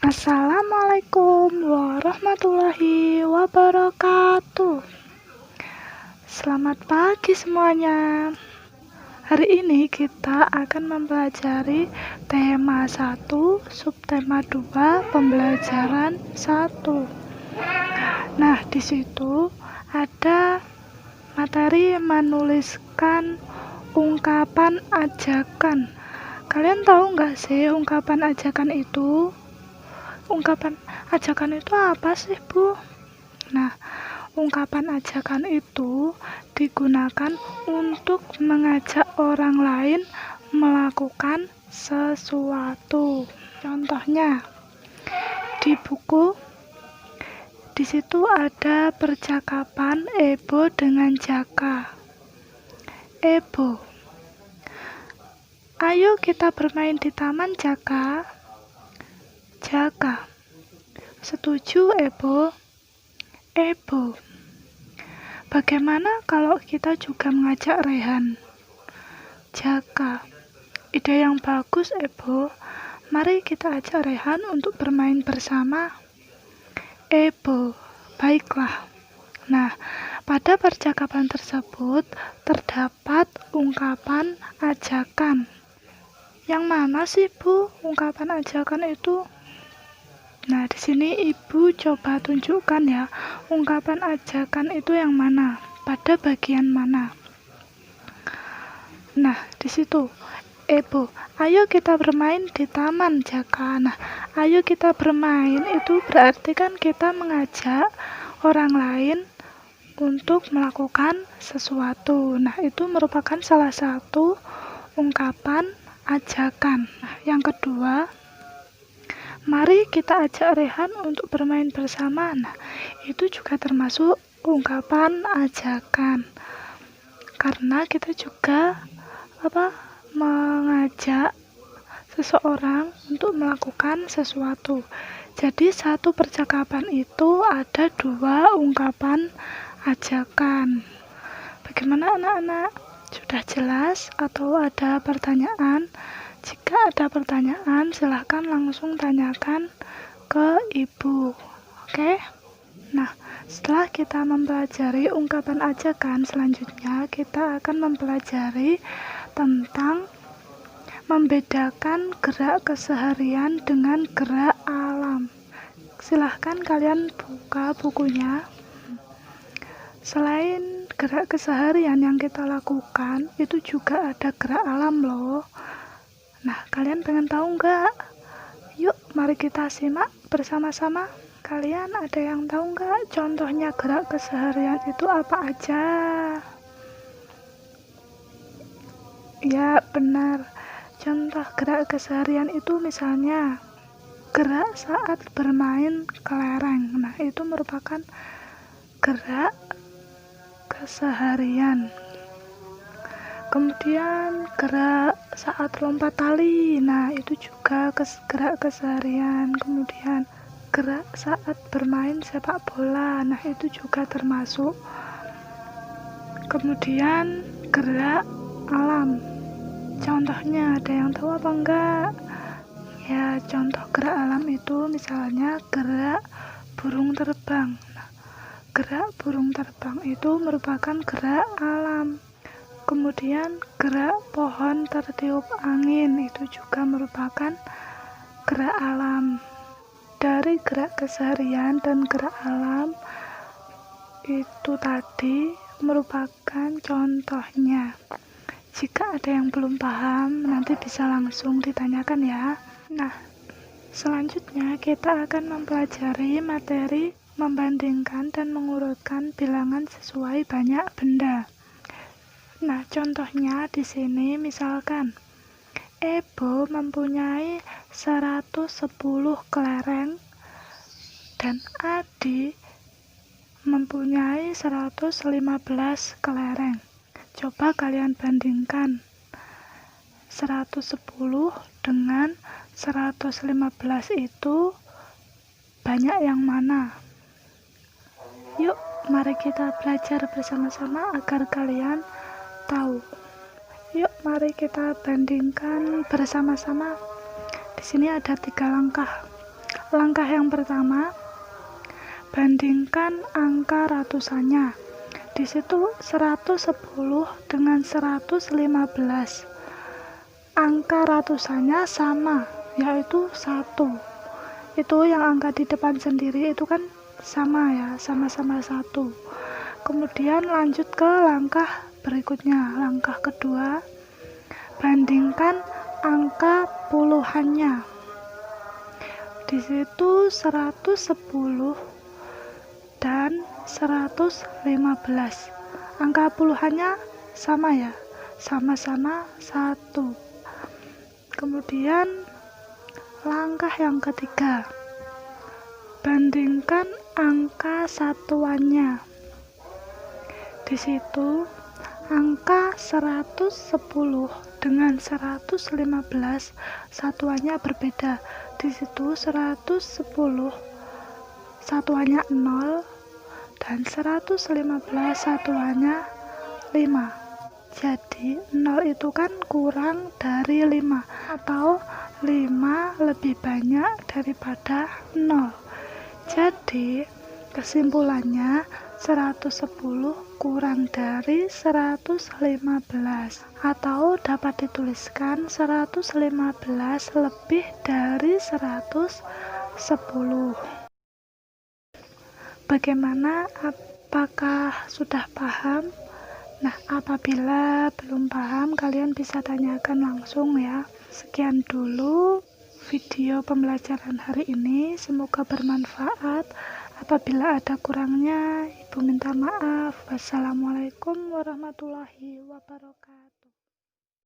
Assalamualaikum warahmatullahi wabarakatuh. Selamat pagi semuanya. Hari ini kita akan mempelajari tema 1, subtema 2, pembelajaran 1. Nah, di situ ada materi menuliskan ungkapan ajakan. Kalian tahu nggak sih ungkapan ajakan itu? Ungkapan ajakan itu apa sih, Bu? Nah, ungkapan ajakan itu digunakan untuk mengajak orang lain melakukan sesuatu. Contohnya, di buku di situ ada percakapan Ebo dengan Jaka. Ebo, ayo kita bermain di taman, Jaka. Jaka, setuju, Ebo. Ebo, bagaimana kalau kita juga mengajak Rehan? Jaka, ide yang bagus, Ebo. Mari kita ajak Rehan untuk bermain bersama. Ebo, baiklah. Nah, pada percakapan tersebut terdapat ungkapan ajakan. Yang mana sih, Bu, ungkapan ajakan itu? Nah, di sini Ibu coba tunjukkan ya, ungkapan ajakan itu yang mana, pada bagian mana. Nah, di situ, Ebo, ayo kita bermain di taman, Jaka. Nah, ayo kita bermain itu berarti kan kita mengajak orang lain untuk melakukan sesuatu. Nah, itu merupakan salah satu ungkapan ajakan. Nah, yang kedua, mari kita ajak Rehan untuk bermain bersama. Nah, itu juga termasuk ungkapan ajakan. Karena kita juga mengajak seseorang untuk melakukan sesuatu. Jadi satu percakapan itu ada 2 ungkapan ajakan. Bagaimana anak-anak? Sudah jelas atau ada pertanyaan? Jika ada pertanyaan, silahkan langsung tanyakan ke Ibu. Oke? Nah, setelah kita mempelajari ungkapan ajakan, selanjutnya kita akan mempelajari tentang membedakan gerak keseharian dengan gerak alam. Silahkan kalian buka bukunya. Selain gerak keseharian yang kita lakukan, itu juga ada gerak alam loh. Nah, kalian pengen tahu nggak? Yuk, mari kita simak bersama-sama. Kalian ada yang tahu nggak contohnya gerak keseharian itu apa aja? Ya, benar. Contoh gerak keseharian itu misalnya gerak saat bermain kelereng. Nah, itu merupakan gerak keseharian. Kemudian gerak saat lompat tali, nah itu juga gerak keseharian. Kemudian gerak saat bermain sepak bola, nah itu juga termasuk. Kemudian gerak alam, contohnya ada yang tahu apa enggak? Ya, contoh gerak alam itu misalnya gerak burung terbang. Nah, gerak burung terbang itu merupakan gerak alam. Kemudian gerak pohon tertiup angin itu juga merupakan gerak alam. Dari gerak keseharian dan gerak alam itu tadi merupakan contohnya. Jika ada yang belum paham, nanti bisa langsung ditanyakan ya. Nah, selanjutnya kita akan mempelajari materi membandingkan dan mengurutkan bilangan sesuai banyak benda. Nah, contohnya di sini misalkan Ebo mempunyai 110 kelereng dan Adi mempunyai 115 kelereng. Coba kalian bandingkan 110 dengan 115 itu banyak yang mana? Yuk, mari kita belajar bersama-sama agar kalian tahu. Yuk, mari kita bandingkan bersama-sama. Di sini ada 3 langkah. Langkah yang pertama, bandingkan angka ratusannya. Di situ 110 dengan 115. Angka ratusannya sama, yaitu 1. Itu yang angka di depan sendiri itu kan sama ya, sama-sama 1. Kemudian lanjut ke langkah berikutnya. Langkah kedua, bandingkan angka puluhannya. Di situ 110 dan 115. Angka puluhannya sama ya, sama-sama 1. Kemudian langkah yang ketiga, bandingkan angka satuannya. Di situ angka 110 dengan 115 satuannya berbeda. Di situ 110 satuannya 0 dan 115 satuannya 5. Jadi 0 itu kan kurang dari 5, atau 5 lebih banyak daripada 0. Jadi kesimpulannya 110 kurang dari 115, atau dapat dituliskan 115 lebih dari 110. Bagaimana? Apakah sudah paham? Nah, apabila belum paham, kalian bisa tanyakan langsung ya. Sekian dulu video pembelajaran hari ini, semoga bermanfaat. Apabila ada kurangnya, Ibu minta maaf. Wassalamualaikum warahmatullahi wabarakatuh.